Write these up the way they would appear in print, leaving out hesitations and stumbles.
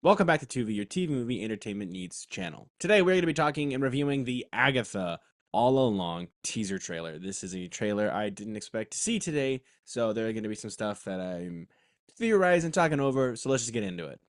Welcome back to Tu-Vie, your TV movie entertainment needs channel. Today we're going to be talking and reviewing the Agatha All Along teaser trailer. This is a trailer I didn't expect to see today, so there are going to be some stuff that I'm theorizing, talking over, so let's just get into it.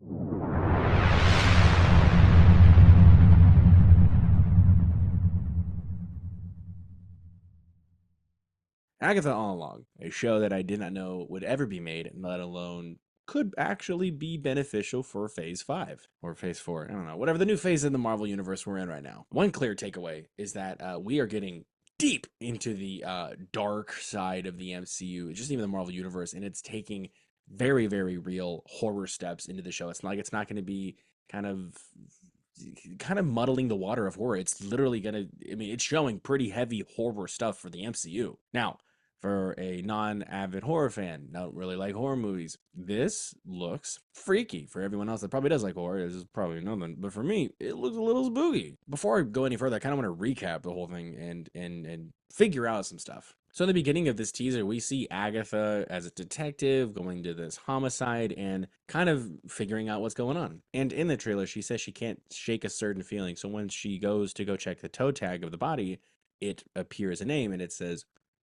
Agatha All Along, a show that I did not know would ever be made, let alone could actually be beneficial for Phase 5 or Phase 4. I don't know. Whatever the new phase in the Marvel Universe we're in right now. One clear takeaway is that we are getting deep into the dark side of the MCU, just even the Marvel Universe, and it's taking very, very real horror steps into the show. It's like it's not going to be kind of muddling the water of horror. It's literally gonna, I mean, it's showing pretty heavy horror stuff for the MCU. Now, for a non-avid horror fan, don't really like horror movies, this looks freaky. For everyone else that probably does like horror, this is probably nothing. But for me, it looks a little spooky. Before I go any further, I kind of want to recap the whole thing and figure out some stuff. So in the beginning of this teaser, we see Agatha as a detective going to this homicide and kind of figuring out what's going on. And in the trailer, she says she can't shake a certain feeling. So when she goes to go check the toe tag of the body, it appears a name and it says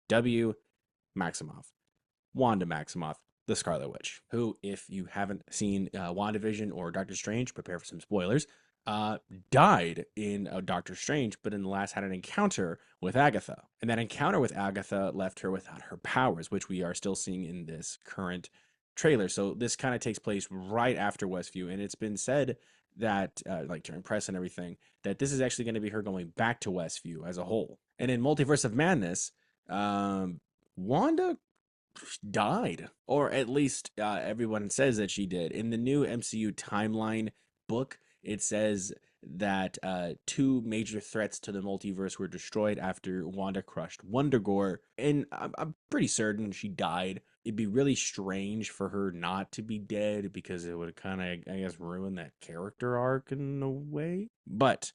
W. Maximoff, Wanda Maximoff, the Scarlet Witch, who, if you haven't seen WandaVision or Doctor Strange, prepare for some spoilers, uh, died in Doctor Strange, but in the last had an encounter with Agatha. And that encounter with Agatha left her without her powers, which we are still seeing in this current trailer. So this kind of takes place right after Westview. And it's been said that, like during press and everything, that this is actually going to be her going back to Westview as a whole. And in Multiverse of Madness, Wanda died, or at least everyone says that she did. In the new MCU timeline book, it says that two major threats to the multiverse were destroyed after Wanda crushed Wondagore, and I'm pretty certain she died. It'd be really strange for her not to be dead because it would kind of, I guess, ruin that character arc in a way. But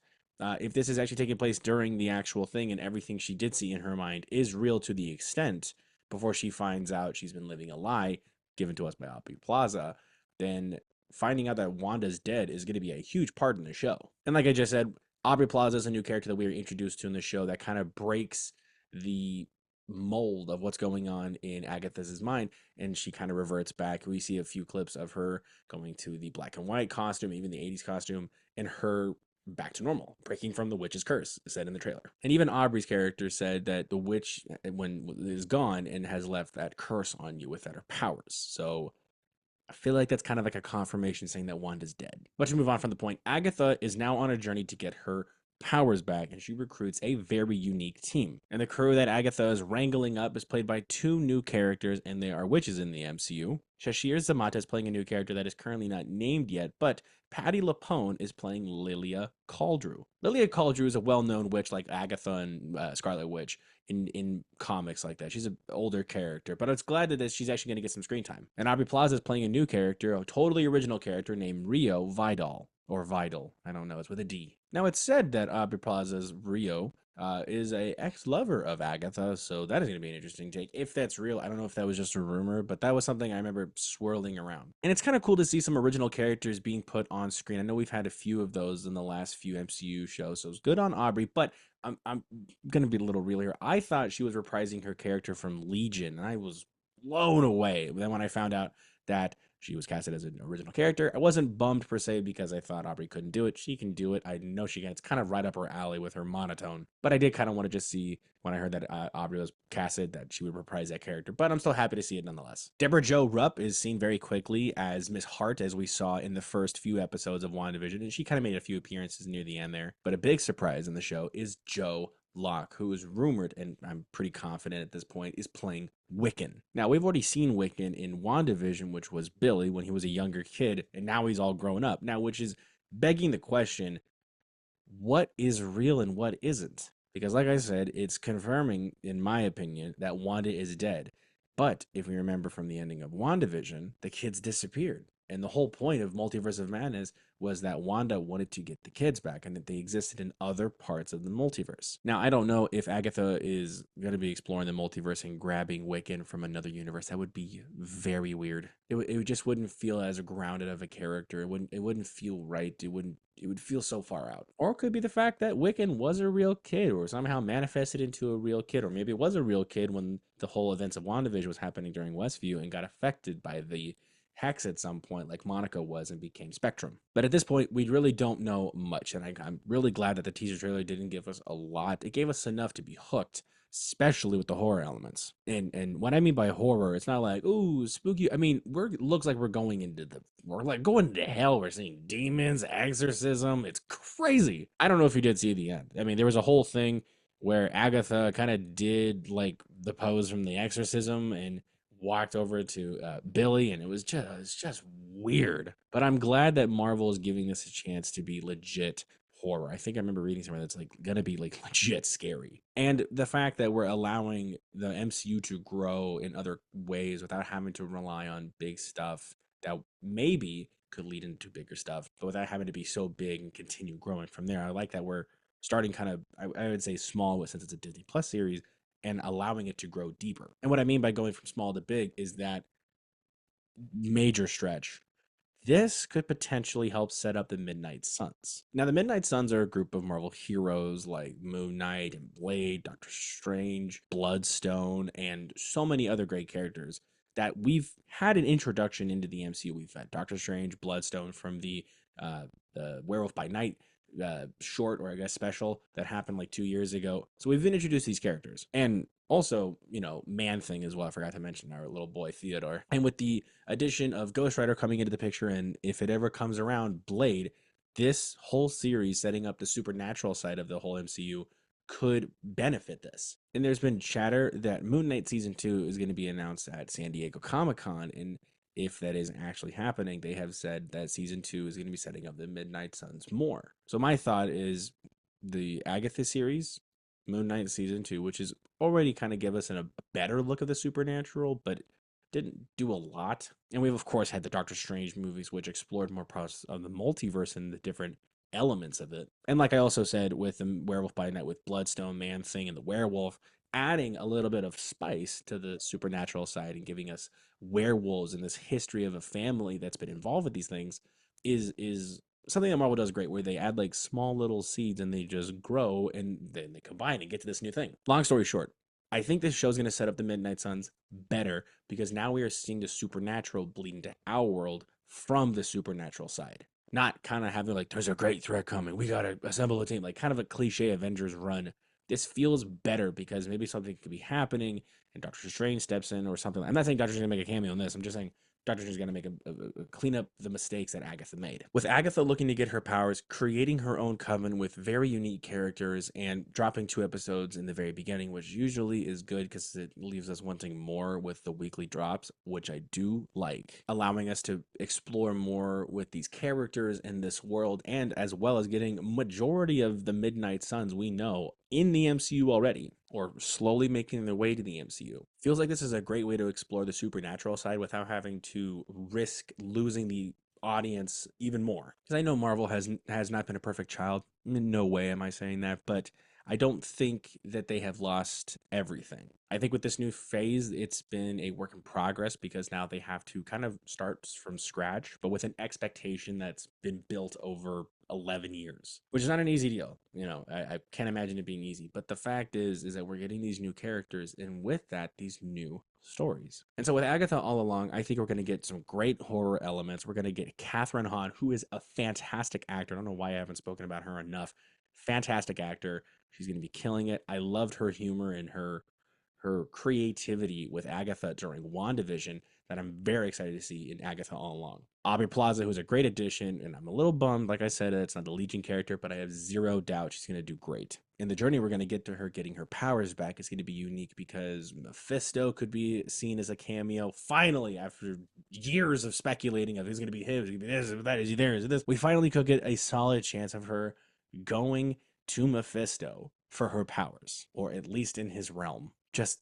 if this is actually taking place during the actual thing and everything she did see in her mind is real to the extent before she finds out she's been living a lie given to us by Aubrey Plaza, then finding out that Wanda's dead is going to be a huge part in the show. And like I just said, Aubrey Plaza is a new character that we were introduced to in the show that kind of breaks the mold of what's going on in Agatha's mind, and she kind of reverts back. We see a few clips of her going to the black and white costume, even the 80s costume, and her back to normal, breaking from the witch's curse, said in the trailer. And even Aubrey's character said that the witch, when is gone, and has left that curse on you without her powers. So I feel like that's kind of like a confirmation saying that Wanda's dead. But to move on from the point, Agatha is now on a journey to get her powers back, and she recruits a very unique team. And the crew that Agatha is wrangling up is played by two new characters, and they are witches in the MCU. Shashir Zamata is playing a new character that is currently not named yet, but Patti LuPone is playing Lilia Cauldrew. Lilia Cauldrew is a well-known witch like Agatha and Scarlet Witch in comics like that. She's an older character, but I was glad that she's actually going to get some screen time. And Aubrey Plaza is playing a new character, a totally original character named Rio Vidal. Or Vidal. I don't know. It's with a D. Now, it's said that Aubrey Plaza's Rio is a ex-lover of Agatha, so that is going to be an interesting take. If that's real, I don't know if that was just a rumor, but that was something I remember swirling around. And it's kind of cool to see some original characters being put on screen. I know we've had a few of those in the last few MCU shows, so it's good on Aubrey, but I'm going to be a little real here. I thought she was reprising her character from Legion, and I was blown away. Then when I found out that she was casted as an original character, I wasn't bummed per se because I thought Aubrey couldn't do it. She can do it. I know she can. It's kind of right up her alley with her monotone. But I did kind of want to just see when I heard that Aubrey was casted that she would reprise that character. But I'm still happy to see it nonetheless. Deborah Jo Rupp is seen very quickly as Miss Hart, as we saw in the first few episodes of WandaVision, and she kind of made a few appearances near the end there. But a big surprise in the show is Joe Locke, who is rumored, and I'm pretty confident at this point, is playing Wiccan. Now, we've already seen Wiccan in WandaVision, which was Billy when he was a younger kid, and now he's all grown up. Now, which is begging the question, what is real and what isn't? Because, like I said, it's confirming, in my opinion, that Wanda is dead. But if we remember from the ending of WandaVision, the kids disappeared. And the whole point of Multiverse of Madness was that Wanda wanted to get the kids back and that they existed in other parts of the multiverse. Now, I don't know if Agatha is going to be exploring the multiverse and grabbing Wiccan from another universe. That would be very weird. It just wouldn't feel as grounded of a character. It wouldn't feel right. It would feel so far out. Or it could be the fact that Wiccan was a real kid or somehow manifested into a real kid. Or maybe it was a real kid when the whole events of WandaVision was happening during Westview and got affected by the Hex at some point, like Monica was, and became Spectrum. But at this point, we really don't know much, and I'm really glad that the teaser trailer didn't give us a lot. It gave us enough to be hooked, especially with the horror elements. And what I mean by horror, it's not like ooh spooky. I mean, looks like we're like going to hell. We're seeing demons, exorcism. It's crazy. I don't know if you did see the end. I mean, there was a whole thing where Agatha kind of did like the pose from the exorcism and walked over to Billy, and it was just weird. But I'm glad that Marvel is giving this a chance to be legit horror. I think I remember reading somewhere that's like gonna be like legit scary. And the fact that we're allowing the MCU to grow in other ways without having to rely on big stuff that maybe could lead into bigger stuff, but without having to be so big and continue growing from there. I like that we're starting kind of, I would say small, since it's a Disney Plus series, and allowing it to grow deeper. And what I mean by going from small to big is that major stretch. This could potentially help set up the Midnight Suns. Now, the Midnight Suns are a group of Marvel heroes like Moon Knight and Blade, Doctor Strange, Bloodstone, and so many other great characters that we've had an introduction into the MCU. We've had Doctor Strange, Bloodstone from the Werewolf by Night short, or I guess special, that happened like 2 years ago. So we've been introduced these characters. And also, Man Thing as well. I forgot to mention our little boy Theodore. And with the addition of Ghost Rider coming into the picture, and if it ever comes around, Blade, this whole series setting up the supernatural side of the whole MCU could benefit this. And there's been chatter that Moon Knight season 2 is going to be announced at San Diego Comic-Con, and if that isn't actually happening, they have said that season 2 is going to be setting up the Midnight Suns more. So my thought is the Agatha series, Moon Knight season 2, which is already kind of give us a better look of the supernatural, but didn't do a lot. And we've of course had the Doctor Strange movies, which explored more parts of the multiverse and the different elements of it. And like I also said with the Werewolf by Night with Bloodstone, Man Thing, and the Werewolf, adding a little bit of spice to the supernatural side and giving us werewolves and this history of a family that's been involved with these things is something that Marvel does great, where they add like small little seeds and they just grow and then they combine and get to this new thing. Long story short, I think this show's going to set up the Midnight Suns better because now we are seeing the supernatural bleed into our world from the supernatural side. Not kind of having like, there's a great threat coming. We got to assemble a team, like kind of a cliche Avengers run. This feels better because maybe something could be happening and Doctor Strange steps in or something. I'm not saying Doctor Strange is going to make a cameo in this. I'm just saying Doctor Strange is going to make a clean up the mistakes that Agatha made. With Agatha looking to get her powers, creating her own coven with very unique characters, and dropping 2 episodes in the very beginning, which usually is good because it leaves us wanting more with the weekly drops, which I do like, allowing us to explore more with these characters in this world, and as well as getting majority of the Midnight Suns we know in the MCU already, or slowly making their way to the MCU. Feels like this is a great way to explore the supernatural side without having to risk losing the audience even more. Because I know Marvel has not been a perfect child. In no way am I saying that, but I don't think that they have lost everything. I think with this new phase, it's been a work in progress because now they have to kind of start from scratch, but with an expectation that's been built over 11 years, which is not an easy deal. I can't imagine it being easy. But the fact is that we're getting these new characters, and with that, these new stories. And so with Agatha All Along, I think we're going to get some great horror elements. We're going to get Catherine Hahn, who is a fantastic actor. I don't know why I haven't spoken about her enough. Fantastic actor. She's going to be killing it. I loved her humor and her creativity with Agatha during WandaVision that I'm very excited to see in Agatha All Along. Aubrey Plaza, who's a great addition, and I'm a little bummed, like I said, it's not the Legion character, but I have zero doubt she's going to do great. And the journey we're going to get to her getting her powers back is going to be unique because Mephisto could be seen as a cameo. Finally, after years of speculating of who's going to be him, is he going to be this, is that, is he there, is it this, we finally could get a solid chance of her going to Mephisto for her powers, or at least in his realm. Just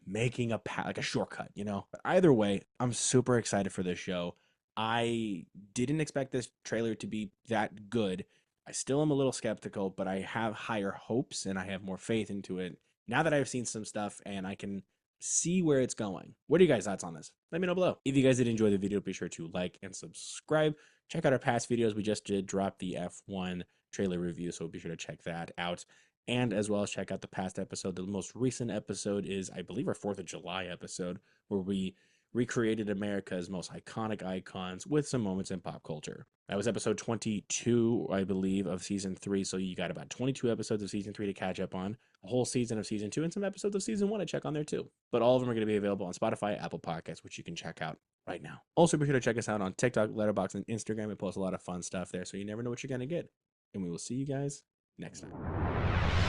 making like a shortcut. But either way, I'm super excited for this show. I didn't expect this trailer to be that good. I still am a little skeptical, but I have higher hopes and I have more faith into it now that I've seen some stuff and I can see where it's going. What are you guys' thoughts on this? Let me know below. If you guys did enjoy the video, be sure to like and subscribe. Check out our past videos. We just did drop the F1 trailer review, so be sure to check that out. And as well as check out the past episode. The most recent episode is, I believe, our 4th of July episode, where we recreated America's most iconic icons with some moments in pop culture. That was episode 22, I believe, of season 3. So you got about 22 episodes of season 3 to catch up on, a whole season of season 2, and some episodes of season 1 to check on there too. But all of them are going to be available on Spotify, Apple Podcasts, which you can check out right now. Also, be sure to check us out on TikTok, Letterboxd, and Instagram. We post a lot of fun stuff there, so you never know what you're going to get. And we will see you guys next time.